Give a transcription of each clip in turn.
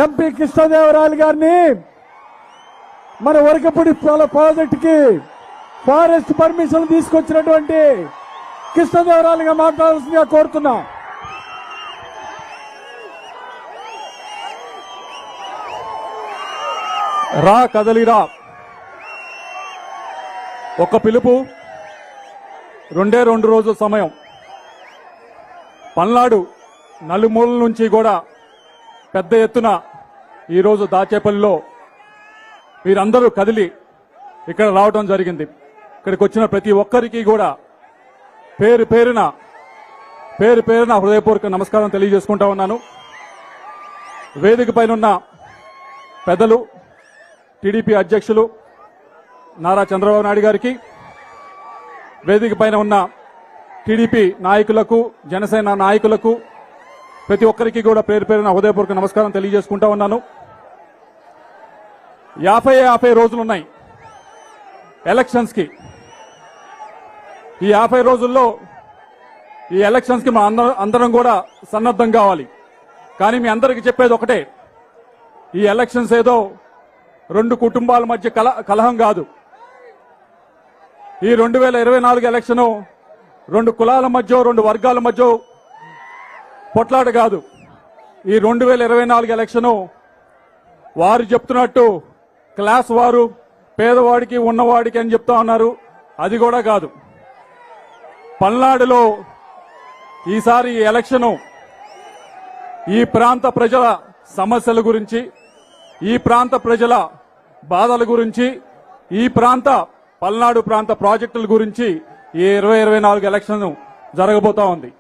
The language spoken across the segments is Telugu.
ఎంపీ కృష్ణదేవరాయలు గారిని మన వరకపూడి ప్రాజెక్టుకి ఫారెస్ట్ పర్మిషన్ తీసుకొచ్చినటువంటి కృష్ణదేవరాయలుగా మాట్లాడాల్సిందిగా కోరుతున్నా. రా కదలిరా, ఒక పిలుపు, 2 రోజుల సమయం. పల్నాడు నలుమూలల నుంచి కూడా పెద్ద ఎత్తున ఈరోజు దాచేపల్లిలో మీరందరూ కదిలి ఇక్కడ రావడం జరిగింది. ఇక్కడికి వచ్చిన ప్రతి ఒక్కరికి కూడా పేరు పేరున హృదయపూర్వక నమస్కారం తెలియజేసుకుంటా ఉన్నాను. వేదిక పైన ఉన్న పెద్దలు, టీడీపీ అధ్యక్షులు నారా చంద్రబాబు నాయుడు గారికి, వేదిక పైన ఉన్న టీడీపీ నాయకులకు, జనసేన నాయకులకు, ప్రతి ఒక్కరికి కూడా పేరు పేరున హృదయపూర్వక నమస్కారం తెలియజేసుకుంటా ఉన్నాను. 50 రోజులున్నాయి ఎలక్షన్స్ కి. ఈ 50 రోజుల్లో ఈ ఎలక్షన్స్ కి అందరం కూడా సన్నద్ధం కావాలి. కానీ మీ అందరికీ చెప్పేది ఒకటే, ఈ ఎలక్షన్స్ ఏదో 2 కుటుంబాల మధ్య కలహం కాదు. ఈ 2024 ఎలక్షన్ 2 కులాల మధ్య, 2 వర్గాల మధ్య పొట్లాట కాదు. ఈ 2024 ఎలక్షన్ వారు చెప్తున్నట్టు క్లాస్ వారు, పేదవాడికి ఉన్నవాడికి అని చెప్తా ఉన్నారు. అది కూడా కాదు. పల్నాడులో ఈసారి ఈ ఎలక్షన్ ఈ ప్రాంత ప్రజల సమస్యల గురించి, ఈ ప్రాంత ప్రజల బాధల గురించి, ఈ పల్నాడు ప్రాంత ప్రాజెక్టుల గురించి ఈ 2024 ఎలక్షన్ జరగబోతా ఉంది.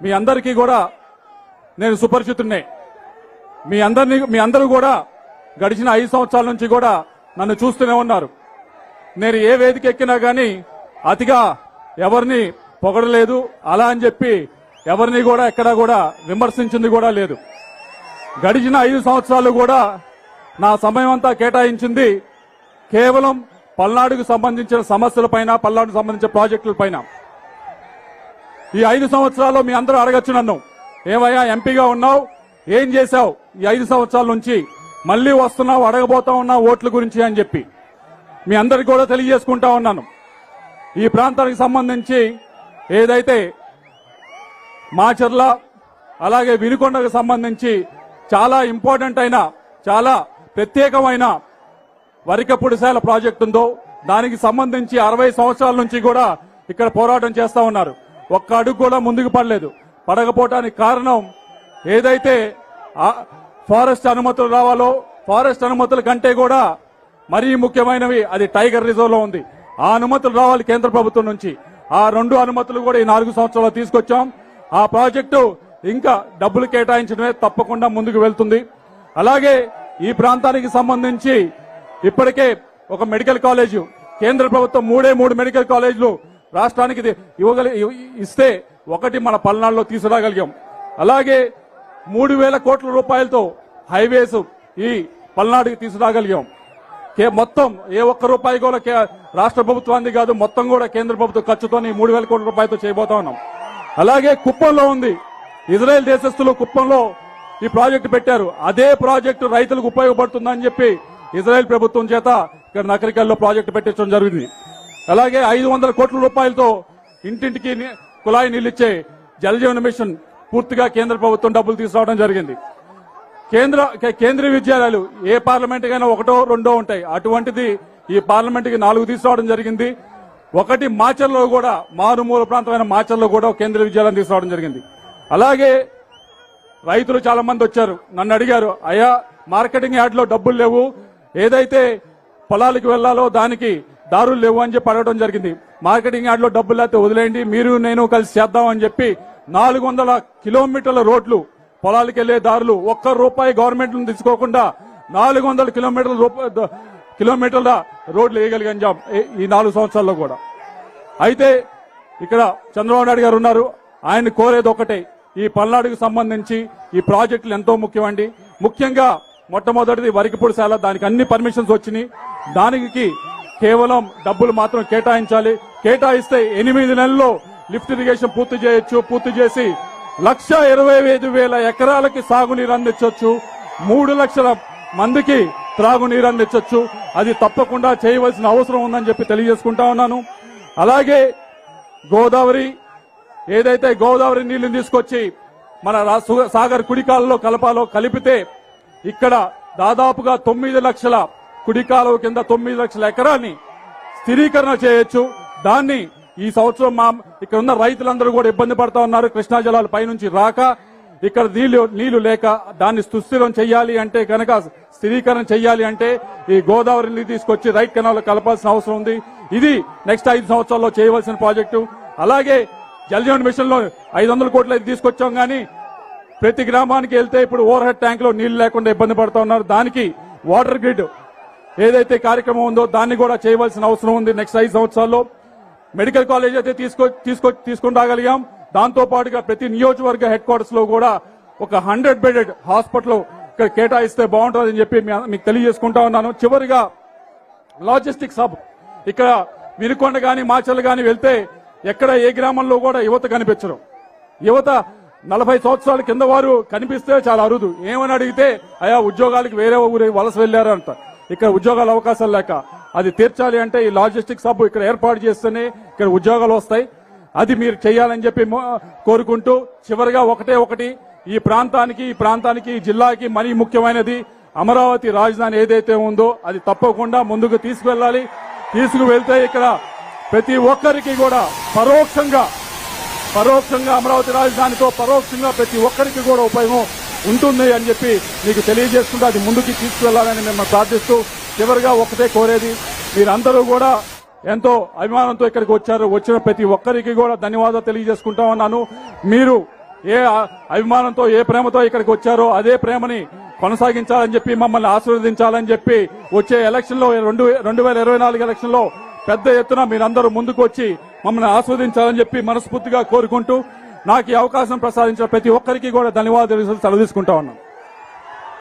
మీ అందరికీ కూడా నేను సుపరిచితున్నే. మీ అందరూ కూడా గడిచిన 5 సంవత్సరాల నుంచి కూడా నన్ను చూస్తూనే ఉన్నారు. నేను ఏ వేదిక ఎక్కినా కానీ అతిగా ఎవరిని పొగడలేదు, అలా అని చెప్పి ఎవరిని కూడా ఎక్కడా కూడా విమర్శించింది కూడా లేదు. గడిచిన 5 సంవత్సరాలు కూడా నా సమయం అంతా కేటాయించింది కేవలం పల్నాడుకు సంబంధించిన సమస్యలపైన, పల్నాడుకు సంబంధించిన ప్రాజెక్టులపైన. ఈ 5 సంవత్సరాల్లో మీ అందరూ అడగచ్చు నన్ను, ఏమయ్యా ఎంపీగా ఉన్నావు, ఏం చేశావు ఈ 5 సంవత్సరాల నుంచి, మళ్లీ వస్తున్నావు, అడగబోతా ఉన్నావు ఓట్ల గురించి అని చెప్పి మీ అందరికి కూడా తెలియజేసుకుంటా ఉన్నాను. ఈ ప్రాంతానికి సంబంధించి ఏదైతే మాచర్ల అలాగే వినుకొండకు సంబంధించి చాలా ఇంపార్టెంట్ అయిన, చాలా ప్రత్యేకమైన వరికపుడిశాల ప్రాజెక్టు ఉందో, దానికి సంబంధించి 60 సంవత్సరాల నుంచి కూడా ఇక్కడ పోరాటం చేస్తా ఉన్నారు. ఒక్క అడుగు కూడా ముందుకు పడలేదు. పడకపోవటానికి కారణం ఏదైతే ఫారెస్ట్ అనుమతులు రావాలో, ఫారెస్ట్ అనుమతుల కంటే కూడా మరీ ముఖ్యమైనవి అది టైగర్ రిజర్వ్ లో ఉంది. ఆ అనుమతులు రావాలి కేంద్ర ప్రభుత్వం నుంచి. ఆ 2 అనుమతులు కూడా ఈ 4 సంవత్సరాలు తీసుకొచ్చాం. ఆ ప్రాజెక్టు ఇంకా డబ్బులు కేటాయించడమే తప్పకుండా ముందుకు వెళ్తుంది. అలాగే ఈ ప్రాంతానికి సంబంధించి ఇప్పటికే ఒక మెడికల్ కాలేజు, కేంద్ర ప్రభుత్వం 3 మెడికల్ కాలేజీలు రాష్ట్రానికి ఇస్తే ఒకటి మన పల్నాడులో తీసుకురాగలిగాం. అలాగే 3,000 కోట్ల రూపాయలతో హైవేస్ ఈ పల్నాడుకి తీసుకురాగలిగాం. మొత్తం ఏ ఒక్క రూపాయి కూడా రాష్ట్ర ప్రభుత్వానికి కాదు, మొత్తం కూడా కేంద్ర ప్రభుత్వ ఖర్చుతో 3,000 కోట్ల రూపాయలతో చేయబోతా ఉన్నాం. అలాగే కుప్పంలో ఉంది, ఇజ్రాయెల్ దేశస్తులు కుప్పంలో ఈ ప్రాజెక్టు పెట్టారు. అదే ప్రాజెక్టు రైతులకు ఉపయోగపడుతుందని చెప్పి ఇజ్రాయెల్ ప్రభుత్వం చేత ఇక్కడ నకరికల్లో ప్రాజెక్టు పెట్టించడం జరిగింది. అలాగే 500 కోట్ల రూపాయలతో ఇంటింటికి కుళాయి నీళ్లిచ్చే జలజీవన మిషన్ పూర్తిగా కేంద్ర ప్రభుత్వం డబ్బులు తీసుకురావడం జరిగింది. కేంద్రీయ విద్యాలయాలు ఏ పార్లమెంట్ కైనా 1, 2 ఉంటాయి. అటువంటిది ఈ పార్లమెంట్ కి 4 తీసుకురావడం జరిగింది. ఒకటి మాచర్లో కూడా, మారుమూల ప్రాంతమైన మాచర్లో కూడా కేంద్రీయ విద్యాలయం తీసుకురావడం జరిగింది. అలాగే రైతులు చాలా మంది వచ్చారు, నన్ను అడిగారు, అయ్యా మార్కెటింగ్ యార్డ్ లో డబ్బులు లేవు, ఏదైతే పొలాలకు వెళ్లాలో దానికి దారులు లేవు అని చెప్పి అడగడం జరిగింది. మార్కెటింగ్ యార్డ్ లో డబ్బులు లేకపోతే వదిలేయండి, మీరు నేను కలిసి చేద్దాం అని చెప్పి 400 కిలోమీటర్ల రోడ్లు, పొలాలకు వెళ్లే దారులు, ₹1 గవర్నమెంట్ నుంచి తీసుకోకుండా 400 కిలోమీటర్ల రోడ్లు వేయగలిగాం ఈ 4 సంవత్సరాల్లో కూడా. అయితే ఇక్కడ చంద్రబాబు నాయుడు గారు ఉన్నారు, ఆయన కోరేది ఒకటే, ఈ పల్నాడుకు సంబంధించి ఈ ప్రాజెక్టులు ఎంతో ముఖ్యమండి. ముఖ్యంగా మొట్టమొదటిది వరికపుడిశాల, దానికి అన్ని పర్మిషన్స్ వచ్చినాయి. దానికి కేవలం డబ్బులు మాత్రం కేటాయించాలి. కేటాయిస్తే 8 నెలల్లో లిఫ్ట్ ఇరిగేషన్ పూర్తి చేయొచ్చు. పూర్తి చేసి 1,25,000 ఎకరాలకి సాగునీరు అందించవచ్చు. 3 లక్షల మందికి త్రాగునీరు అందించవచ్చు. అది తప్పకుండా చేయవలసిన అవసరం ఉందని చెప్పి తెలియజేసుకుంటా ఉన్నాను. అలాగే గోదావరి ఏదైతే గోదావరి నీళ్లు తీసుకొచ్చి మన సాగర్ కుడికాలలో కలపాలో కలిపితే ఇక్కడ దాదాపుగా 9 లక్షల కుడికాలువ కింద 9 లక్షల ఎకరాన్ని స్థిరీకరణ చేయొచ్చు. దాన్ని ఈ సంవత్సరం ఇక్కడ ఉన్న రైతులందరూ కూడా ఇబ్బంది పడతా ఉన్నారు. కృష్ణా జలాలు పైనుంచి రాక ఇక్కడ నీళ్లు లేక దాన్ని సుస్థిరం చెయ్యాలి అంటే కనుక స్థిరీకరణ చెయ్యాలి అంటే ఈ గోదావరిని తీసుకొచ్చి రైట్ కెనాల్ కలపాల్సిన అవసరం ఉంది. ఇది నెక్స్ట్ 5 సంవత్సరాల్లో చేయవలసిన ప్రాజెక్టు. అలాగే జల్ జీవన్ మిషన్ లో 500 కోట్లు తీసుకొచ్చాం కానీ ప్రతి గ్రామానికి వెళ్తే ఇప్పుడు ఓవర్ హెడ్ ట్యాంక్ లో నీళ్లు లేకుండా ఇబ్బంది పడుతూ ఉన్నారు. దానికి వాటర్ గ్రిడ్ ఏదైతే కార్యక్రమం ఉందో దాన్ని కూడా చేయవలసిన అవసరం ఉంది. నెక్స్ట్ 5 సంవత్సరాల్లో మెడికల్ కాలేజ్ అయితే తీసుకొని రాగలిగాం. దాంతో పాటుగా ప్రతి నియోజకవర్గ హెడ్ క్వార్టర్స్ లో కూడా ఒక 100 బెడెడ్ హాస్పిటల్ ఇక్కడ కేటాయిస్తే బాగుంటుందని చెప్పి మీకు తెలియజేసుకుంటా ఉన్నాను. చివరిగా లాజిస్టిక్స్ హబ్ ఇక్కడ వినుకొండ గాని మాచర్ల గాని వెళ్తే ఎక్కడ ఏ గ్రామంలో కూడా యువత కనిపించరు. యువత 40 సంవత్సరాల కింద వారు కనిపిస్తే చాలా అరుదు. ఏమని అడిగితే అయా ఉద్యోగాలకు వేరే ఊరు వలస వెళ్లారు అంట. ఇక్కడ ఉద్యోగాల అవకాశాలు లేక అది తీర్చాలి అంటే ఈ లాజిస్టిక్స్ హబ్ ఇక్కడ ఏర్పాటు చేస్తేనే ఇక్కడ ఉద్యోగాలు వస్తాయి. అది మీరు చేయాలని చెప్పి కోరుకుంటూ చివరిగా ఒకటి ఈ ప్రాంతానికి ఈ జిల్లాకి మరీ ముఖ్యమైనది అమరావతి రాజధాని ఏదైతే ఉందో అది తప్పకుండా ముందుకు తీసుకువెళ్ళాలి. తీసుకువెళ్తే ఇక్కడ ప్రతి ఒక్కరికి కూడా పరోక్షంగా అమరావతి రాజధానితో పరోక్షంగా ప్రతి ఒక్కరికి కూడా ఉపయోగం ఉంటుంది అని చెప్పి మీకు తెలియజేసుకుంటూ అది ముందుకు తీసుకువెళ్లాలని మేము ప్రార్థిస్తూ చివరిగా ఒకటే కోరేది మీరందరూ కూడా ఎంతో అభిమానంతో ఇక్కడికి వచ్చారు. వచ్చిన ప్రతి ఒక్కరికి కూడా ధన్యవాదాలు తెలియజేసుకుంటా ఉన్నాను. మీరు ఏ అభిమానంతో ఏ ప్రేమతో ఇక్కడికి వచ్చారో అదే ప్రేమని కొనసాగించాలని చెప్పి మమ్మల్ని ఆశీర్వదించాలని చెప్పి వచ్చే ఎలక్షన్ లో 2024 ఎలక్షన్ లో పెద్ద ఎత్తున మీరందరూ ముందుకు వచ్చి మమ్మల్ని ఆస్వాదించాలని చెప్పి మనస్ఫూర్తిగా కోరుకుంటూ నాకు ఈ అవకాశం ప్రసాదించిన ప్రతి ఒక్కరికి కూడా ధన్యవాదాలు సెలవు తీసుకుంటా ఉన్నాను.